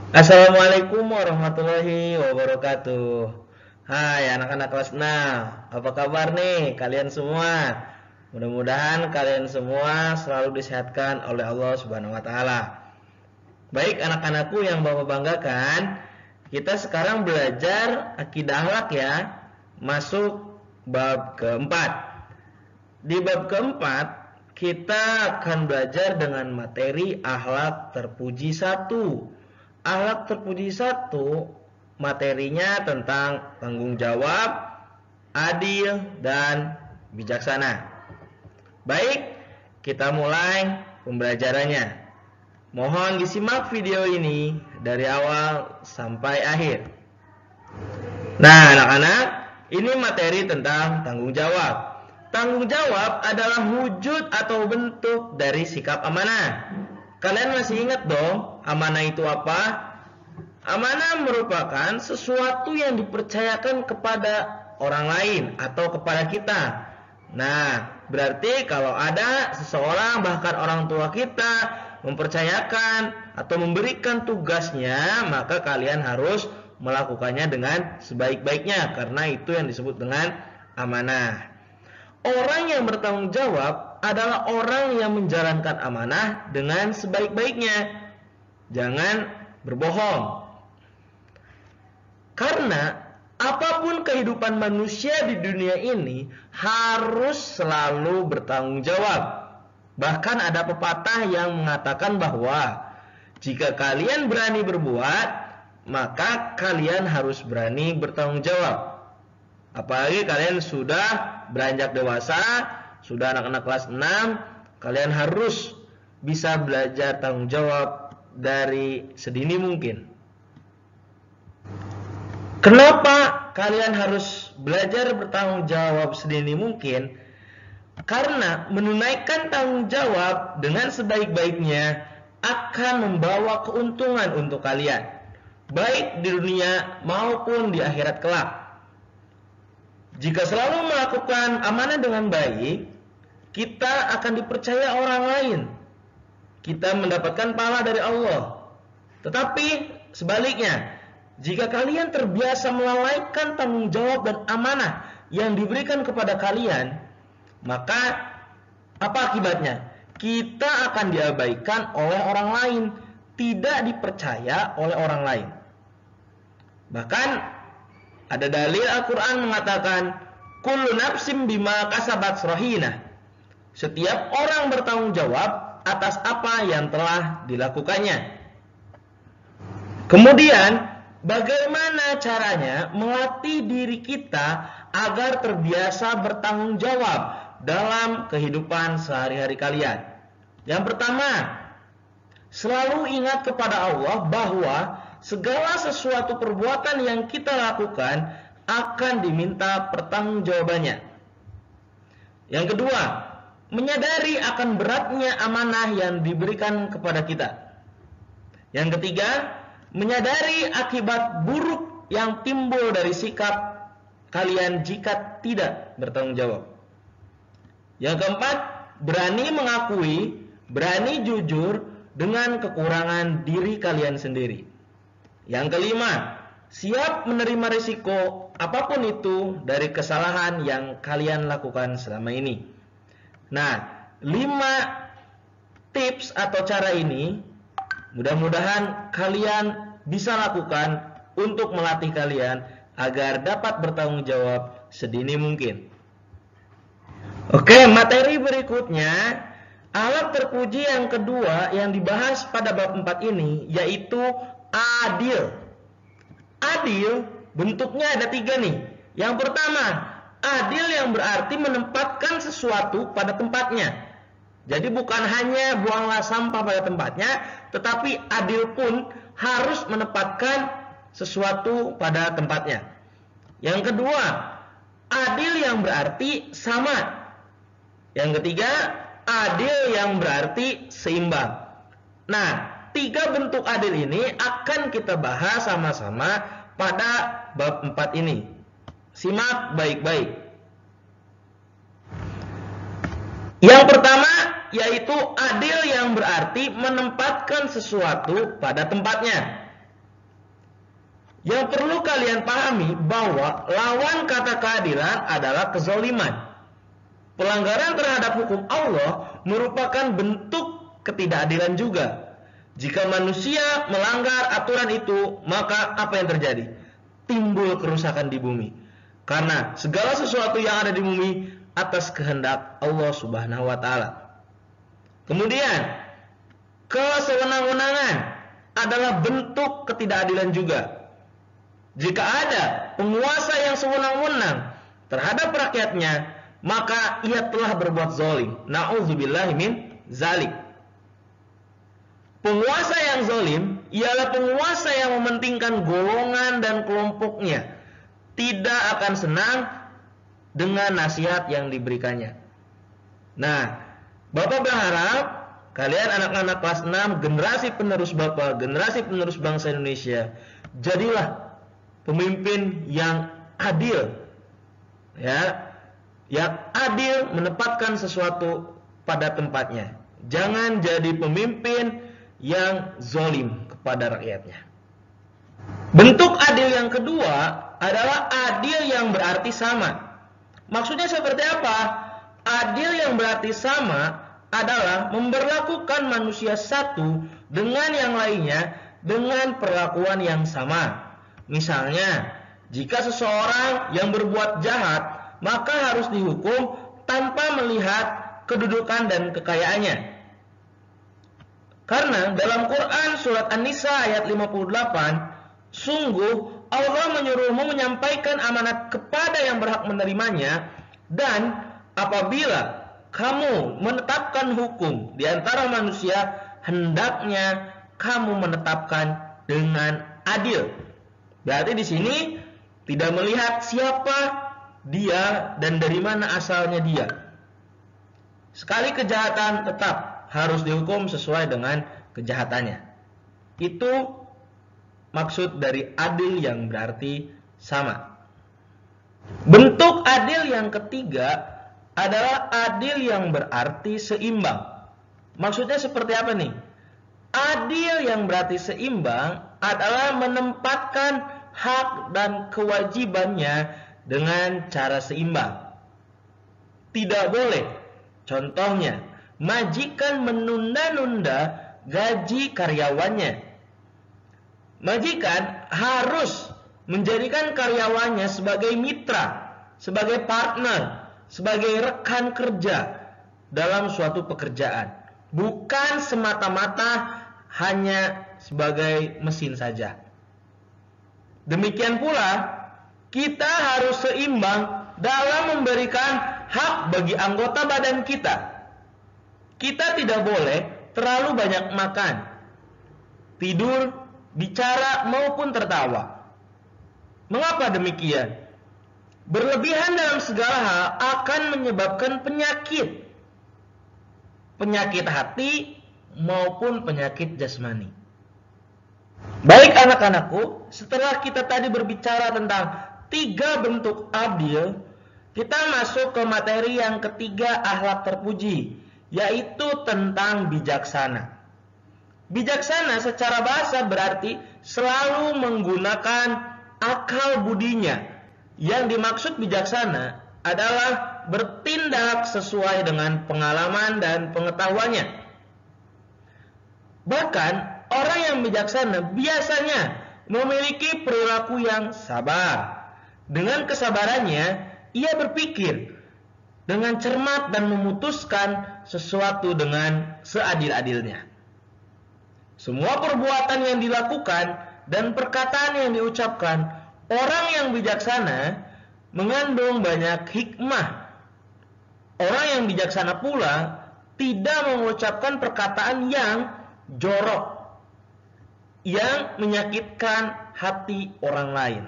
Assalamualaikum warahmatullahi wabarakatuh. Hai anak-anak kelas 6, apa kabar nih kalian semua? Mudah-mudahan kalian semua selalu disehatkan oleh Allah Subhanahu wa taala. Baik anak-anakku yang Bapak banggakan, kita sekarang belajar akidah akhlak ya. Masuk bab keempat. Di bab keempat, kita akan belajar dengan materi akhlak terpuji satu. Akhlak terpuji satu materinya tentang tanggung jawab, adil, dan bijaksana. Baik, kita mulai pembelajarannya. Mohon disimak video ini dari awal sampai akhir. Nah, anak-anak, ini materi tentang tanggung jawab. Tanggung jawab adalah wujud atau bentuk dari sikap amanah. Kalian masih ingat dong, amanah itu apa? Amanah merupakan sesuatu yang dipercayakan kepada orang lain atau kepada kita. Nah, berarti kalau ada seseorang bahkan orang tua kita mempercayakan atau memberikan tugasnya, maka kalian harus melakukannya dengan sebaik-baiknya karena itu yang disebut dengan amanah. Orang yang bertanggung jawab adalah orang yang menjalankan amanah dengan sebaik-baiknya. Jangan berbohong. Karena apapun kehidupan manusia di dunia ini harus selalu bertanggung jawab. Bahkan ada pepatah yang mengatakan bahwa jika kalian berani berbuat, maka kalian harus berani bertanggung jawab. Apalagi kalian sudah beranjak dewasa, sudah anak-anak kelas 6, kalian harus bisa belajar tanggung jawab dari sedini mungkin. Kenapa kalian harus belajar bertanggung jawab sedini mungkin? Karena menunaikan tanggung jawab dengan sebaik-baiknya akan membawa keuntungan untuk kalian, baik di dunia maupun di akhirat kelak. Jika selalu melakukan amanah dengan baik, kita akan dipercaya orang lain. Kita mendapatkan pahala dari Allah. Tetapi sebaliknya, jika kalian terbiasa melalaikan tanggung jawab dan amanah yang diberikan kepada kalian, maka apa akibatnya? Kita akan diabaikan oleh orang lain, tidak dipercaya oleh orang lain. Bahkan ada dalil Al-Quran mengatakan, kullu nafsim bima kasabat rahinah. Setiap orang bertanggung jawab atas apa yang telah dilakukannya. Kemudian, bagaimana caranya melatih diri kita agar terbiasa bertanggung jawab dalam kehidupan sehari-hari kalian? Yang pertama, selalu ingat kepada Allah bahwa segala sesuatu perbuatan yang kita lakukan akan diminta pertanggungjawabannya. Yang kedua, menyadari akan beratnya amanah yang diberikan kepada kita. Yang ketiga, menyadari akibat buruk yang timbul dari sikap kalian jika tidak bertanggung jawab. Yang keempat, berani mengakui, berani jujur dengan kekurangan diri kalian sendiri. Yang kelima, siap menerima risiko apapun itu dari kesalahan yang kalian lakukan selama ini. Nah, 5 tips atau cara ini mudah-mudahan kalian bisa lakukan untuk melatih kalian agar dapat bertanggung jawab sedini mungkin. Oke, materi berikutnya, akhlak terpuji yang kedua yang dibahas pada bab 4 ini yaitu adil. Adil bentuknya ada 3 nih. Yang pertama, adil yang berarti menempatkan sesuatu pada tempatnya. Jadi bukan hanya buanglah sampah pada tempatnya, tetapi adil pun harus menempatkan sesuatu pada tempatnya. Yang kedua, adil yang berarti sama. Yang ketiga, adil yang berarti seimbang. Nah, 3 bentuk adil ini akan kita bahas sama-sama pada bab 4 ini. Simak baik-baik. Yang pertama yaitu adil yang berarti menempatkan sesuatu pada tempatnya. Yang perlu kalian pahami bahwa lawan kata keadilan adalah kezaliman. Pelanggaran terhadap hukum Allah merupakan bentuk ketidakadilan juga. Jika manusia melanggar aturan itu, maka apa yang terjadi? Timbul kerusakan di bumi. Karena segala sesuatu yang ada di bumi atas kehendak Allah Subhanahu wa taala. Kemudian, kesewenang-wenangan adalah bentuk ketidakadilan juga. Jika ada penguasa yang sewenang-wenang terhadap rakyatnya, maka ia telah berbuat zalim. Na'udzubillahi min zalik. Penguasa yang zalim ialah penguasa yang mementingkan golongan dan kelompoknya, tidak akan senang dengan nasihat yang diberikannya. Nah, Bapak berharap kalian anak-anak kelas 6, generasi penerus Bapak, generasi penerus bangsa Indonesia, jadilah pemimpin yang adil. Ya, yang adil menempatkan sesuatu pada tempatnya. Jangan jadi pemimpin yang zalim kepada rakyatnya. Bentuk adil yang kedua adalah adil yang berarti sama. Maksudnya seperti apa? Adil yang berarti sama adalah memperlakukan manusia satu dengan yang lainnya dengan perlakuan yang sama. Misalnya, jika seseorang yang berbuat jahat, maka harus dihukum tanpa melihat kedudukan dan kekayaannya. Karena dalam Quran surat An-Nisa ayat 58, sungguh Allah menyuruhmu menyampaikan amanat kepada yang berhak menerimanya, dan apabila kamu menetapkan hukum di antara manusia, hendaknya kamu menetapkan dengan adil. Berarti di sini tidak melihat siapa dia dan dari mana asalnya dia. Sekali kejahatan tetap harus dihukum sesuai dengan kejahatannya. Itu maksud dari adil yang berarti sama. Bentuk adil yang ketiga adalah adil yang berarti seimbang. Maksudnya seperti apa nih? Adil yang berarti seimbang adalah menempatkan hak dan kewajibannya dengan cara seimbang. Tidak boleh, contohnya, majikan menunda-nunda gaji karyawannya. Majikan harus menjadikan karyawannya sebagai mitra, sebagai partner, sebagai rekan kerja dalam suatu pekerjaan, bukan semata-mata hanya sebagai mesin saja. Demikian pula, kita harus seimbang dalam memberikan hak bagi anggota badan kita. Kita tidak boleh terlalu banyak makan, tidur, bicara maupun tertawa. Mengapa demikian? Berlebihan dalam segala hal akan menyebabkan penyakit. Penyakit hati maupun penyakit jasmani. Baik anak-anakku, setelah kita tadi berbicara tentang 3 bentuk adil, kita masuk ke materi yang ketiga, akhlak terpuji, yaitu tentang bijaksana. Bijaksana secara bahasa berarti selalu menggunakan akal budinya. Yang dimaksud bijaksana adalah bertindak sesuai dengan pengalaman dan pengetahuannya. Bahkan orang yang bijaksana biasanya memiliki perilaku yang sabar. Dengan kesabarannya, ia berpikir dengan cermat dan memutuskan sesuatu dengan seadil-adilnya. Semua perbuatan yang dilakukan dan perkataan yang diucapkan orang yang bijaksana mengandung banyak hikmah. Orang yang bijaksana pula tidak mengucapkan perkataan yang jorok, yang menyakitkan hati orang lain.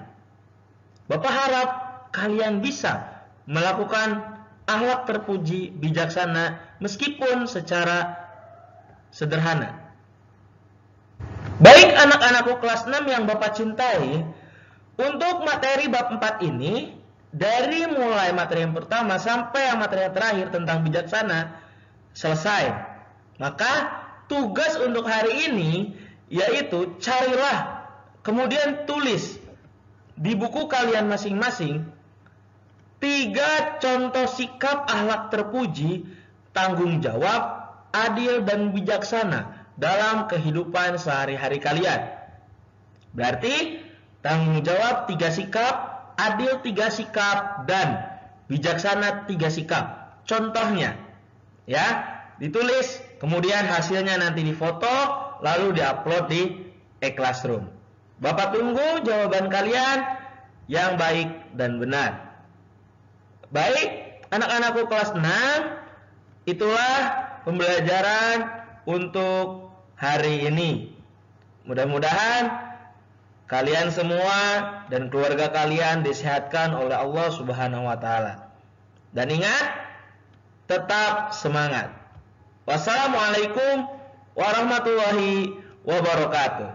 Bapak harap kalian bisa melakukan akhlak terpuji bijaksana meskipun secara sederhana. Baik anak-anakku kelas 6 yang Bapak cintai, untuk materi bab 4 ini, dari mulai materi yang pertama sampai yang materi yang terakhir tentang bijaksana selesai. Maka tugas untuk hari ini yaitu carilah, kemudian tulis di buku kalian masing-masing 3 contoh sikap akhlak terpuji, tanggung jawab, adil dan bijaksana dalam kehidupan sehari-hari kalian. Berarti tanggung jawab 3 sikap, adil 3 sikap, dan bijaksana 3 sikap. Contohnya, ya, ditulis, kemudian hasilnya nanti difoto, lalu diupload di e-classroom. Bapak tunggu jawaban kalian yang baik dan benar. Baik, anak-anakku kelas 6, itulah pembelajaran untuk hari ini. Mudah-mudahan kalian semua dan keluarga kalian disehatkan oleh Allah Subhanahu wa taala. Dan ingat, tetap semangat. Wassalamualaikum warahmatullahi wabarakatuh.